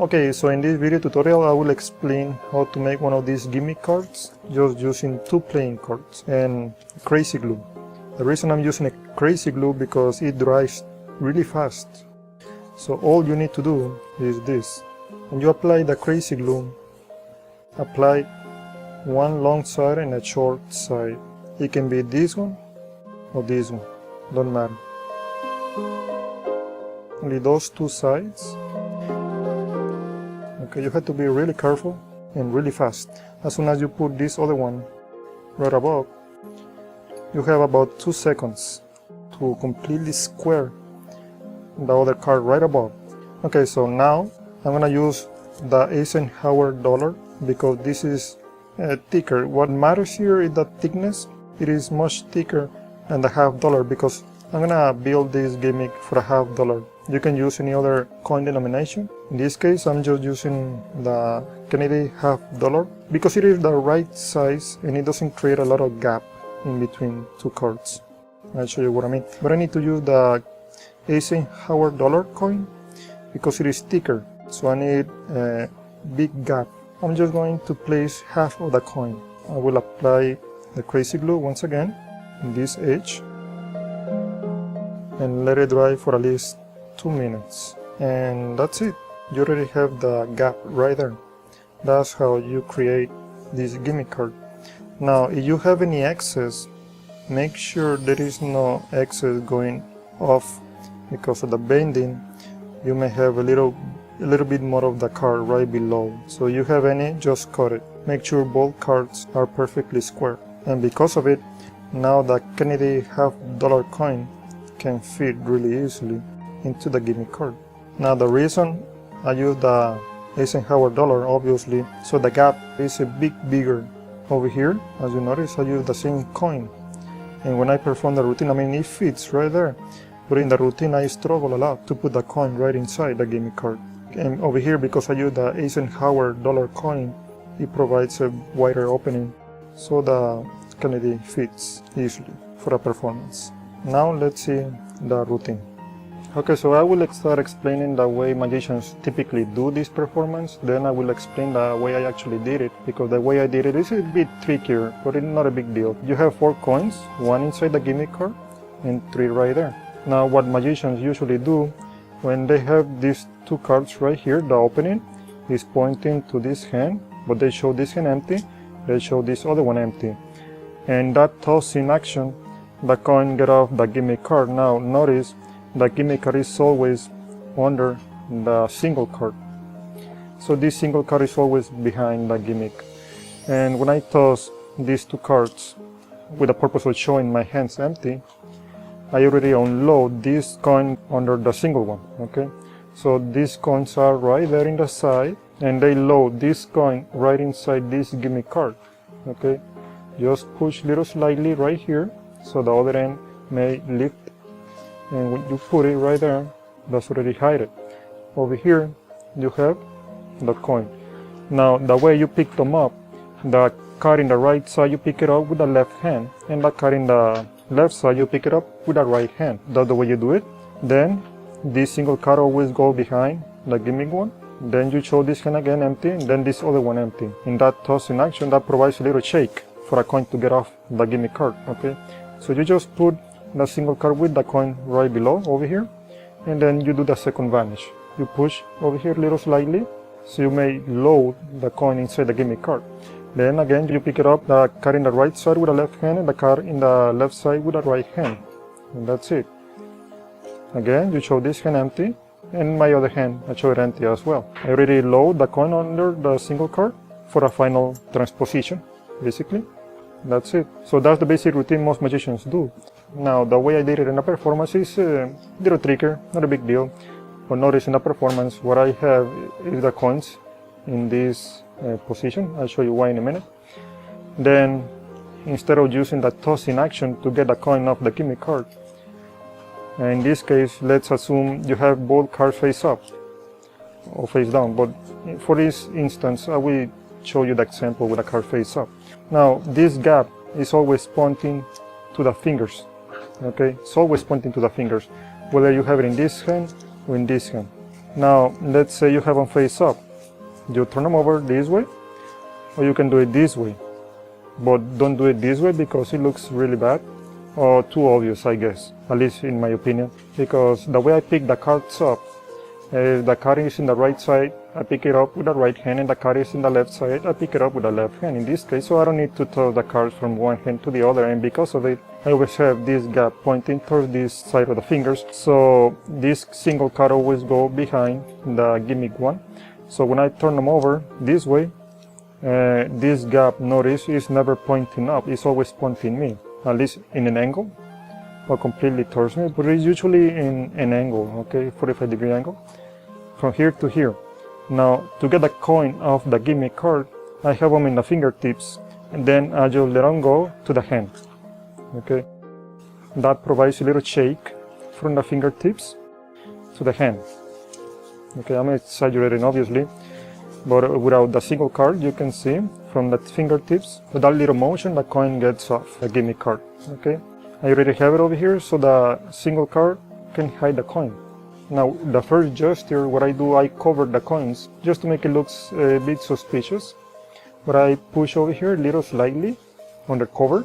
Okay, so in this video tutorial I will explain how to make one of these gimmick cards just using 2 playing cards and crazy glue. The reason I'm using a crazy glue because it dries really fast. So all you need to do is this. When you apply the crazy glue, apply one long side and a short side. It can be this one or this one, don't matter. Only those 2 sides. Okay, you have to be really careful and really fast. As soon as you put this other one right above, you have about 2 seconds to completely square the other card right above. Okay, so now I'm gonna use the Eisenhower dollar because this is thicker. What matters here is the thickness. It is much thicker than the $1/2 because I'm gonna build this gimmick for a $1/2. You can use any other coin denomination. In this case, I'm just using the Canadian $1/2 because it is the right size and it doesn't create a lot of gap in between 2 cards. I'll show you what I mean. But I need to use the Eisenhower dollar coin because it is thicker, so I need a big gap. I'm just going to place half of the coin. I will apply the crazy glue once again in this edge and let it dry for at least 2 minutes, and that's it. You already have the gap right there. That's how you create this gimmick card. Now if you have any excess, make sure there is no excess going off because of the bending. You may have a little bit more of the card right below, so you have any, just cut it. Make sure both cards are perfectly square, and because of it, now the Canadian $1/2 coin can fit really easily into the gimmick card. Now the reason I use the Eisenhower dollar, obviously, so the gap is a bit bigger over here. As you notice, I use the same coin, and when I perform the routine, I mean, it fits right there, but in the routine I struggle a lot to put the coin right inside the gimmick card. And over here, because I use the Eisenhower dollar coin, it provides a wider opening so the Canadian fits easily for a performance. Now let's see the routine. Okay, so I will start explaining the way magicians typically do this performance, then I will explain the way I actually did it, because the way I did it is a bit trickier, but it's not a big deal. You have 4 coins, 1 inside the gimmick card and 3 right there. Now what magicians usually do, when they have these 2 cards right here, the opening is pointing to this hand, but they show this hand empty, they show this other one empty. And that tossing action, the coin get off the gimmick card. Now notice the gimmick card is always under the single card, so this single card is always behind the gimmick. And when I toss these 2 cards with the purpose of showing my hands empty, I already unload this coin under the single one. Okay, so these coins are right there in the side, and they load this coin right inside this gimmick card. Okay, just push little slightly right here so the other end may lift, and when you put it right there, that's already hide it. Over here you have the coin. Now the way you pick them up, the card in the right side you pick it up with the left hand, and the card in the left side you pick it up with the right hand. That's the way you do it. Then this single card always go behind the gimmick one, then you show this hand again empty, and then this other one empty. In that tossing action, that provides a little shake for a coin to get off the gimmick card. Okay, so you just put the single card with the coin right below over here, and then you do the second vanish. You push over here a little slightly, so you may load the coin inside the gimmick card. Then again you pick it up, the card in the right side with the left hand, and the card in the left side with the right hand, and that's it. Again you show this hand empty, and my other hand I show it empty as well. I already load the coin under the single card for a final transposition, basically. That's it. So that's the basic routine most magicians do. Now the way I did it in the performance is a little trickier, not a big deal. But notice in the performance what I have is the coins in this position. I'll show you why in a minute. Then instead of using the tossing action to get the coin off the gimmick card, in this case let's assume you have both cards face up or face down, but for this instance I will show you the example with the card face up. Now this gap is always pointing to the fingers. Okay, it's always pointing to the fingers, whether you have it in this hand or in this hand. Now let's say you have them face up. You turn them over this way, or you can do it this way. But don't do it this way because it looks really bad, or too obvious, I guess, at least in my opinion. Because the way I pick the cards up, if the card is in the right side, I pick it up with the right hand, and the card is in the left side, I pick it up with the left hand in this case, so I don't need to toss the cards from one hand to the other, and because of it, I always have this gap pointing towards this side of the fingers, so this single card always go behind the gimmick one. So when I turn them over this way, this gap, notice, is never pointing up, it's always pointing me, at least in an angle, or completely towards me, but it's usually in an angle, okay, 45-degree angle, from here to here. Now, to get the coin off the gimmick card, I have them in the fingertips, and then I just let them go to the hand, okay. That provides a little shake from the fingertips to the hand. Okay, I'm exaggerating obviously, but without the single card, you can see from the fingertips, with that little motion, the coin gets off the gimmick card, okay. I already have it over here, so the single card can hide the coin. Now, the first gesture, what I do, I cover the coins, just to make it look a bit suspicious. But I push over here a little slightly on the cover,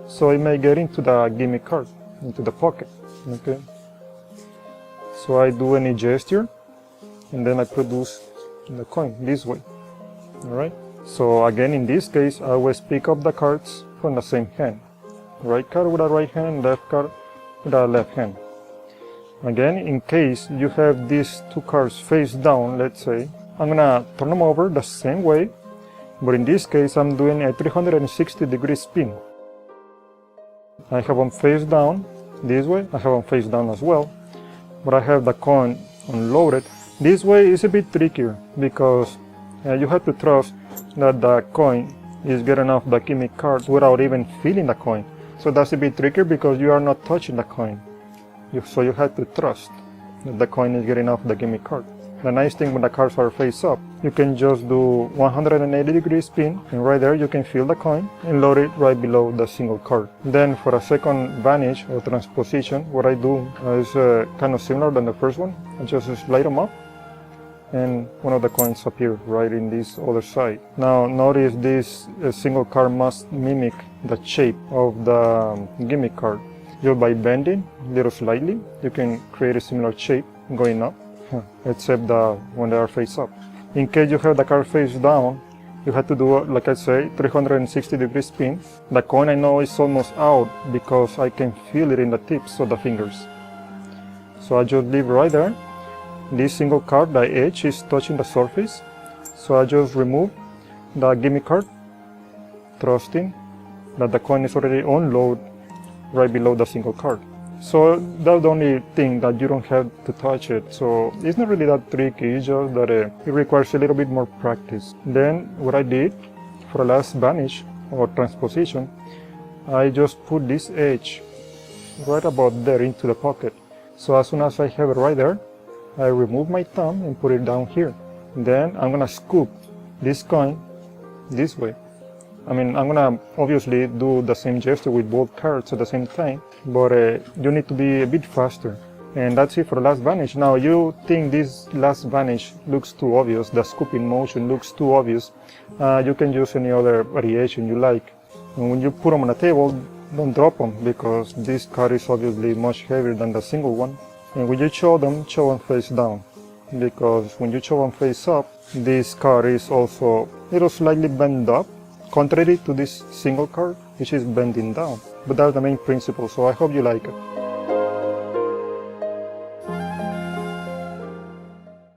so it may get into the gimmick card, into the pocket, okay. So I do any gesture, and then I produce the coin this way, alright. So again, in this case, I always pick up the cards from the same hand. Right card with the right hand, left card with the left hand. Again, in case you have these two cards face down, let's say, I'm gonna turn them over the same way, but in this case I'm doing a 360-degree spin. I have them face down this way, I have them face down as well, but I have the coin unloaded. This way is a bit trickier because you have to trust that the coin is getting off the gimmick card without even feeling the coin. So that's a bit trickier because you are not touching the coin. So you have to trust that the coin is getting off the gimmick card. The nice thing when the cards are face up, you can just do 180-degree spin, and right there you can feel the coin and load it right below the single card. Then for a second vanish or transposition, what I do is kind of similar than the first one. I just slide them up, and one of the coins appear right in this other side. Now notice this single card must mimic the shape of the gimmick card. Just by bending a little slightly, you can create a similar shape going up, except when they are face up. In case you have the card face down, you have to do, like I say, 360-degree spin. The coin, I know, is almost out because I can feel it in the tips of the fingers. So I just leave right there. This single card, the edge is touching the surface, so I just remove the gimmick card, trusting that the coin is already unloaded right below the single card. So that's the only thing, that you don't have to touch it. So it's not really that tricky, it's just that it requires a little bit more practice. Then what I did for the last vanish or transposition, I just put this edge right about there into the pocket. So as soon as I have it right there, I remove my thumb and put it down here. Then I'm gonna scoop this coin this way. I mean, I'm gonna obviously do the same gesture with both cards at the same time, but you need to be a bit faster. And that's it for the last vanish. Now, you think this last vanish looks too obvious, the scooping motion looks too obvious, you can use any other variation you like. And when you put them on a table, don't drop them, because this card is obviously much heavier than the single one. And when you show them face down, because when you show them face up, this card is also a little slightly bent up, contrary to this single card, which is bending down. But that's the main principle, so I hope you like it.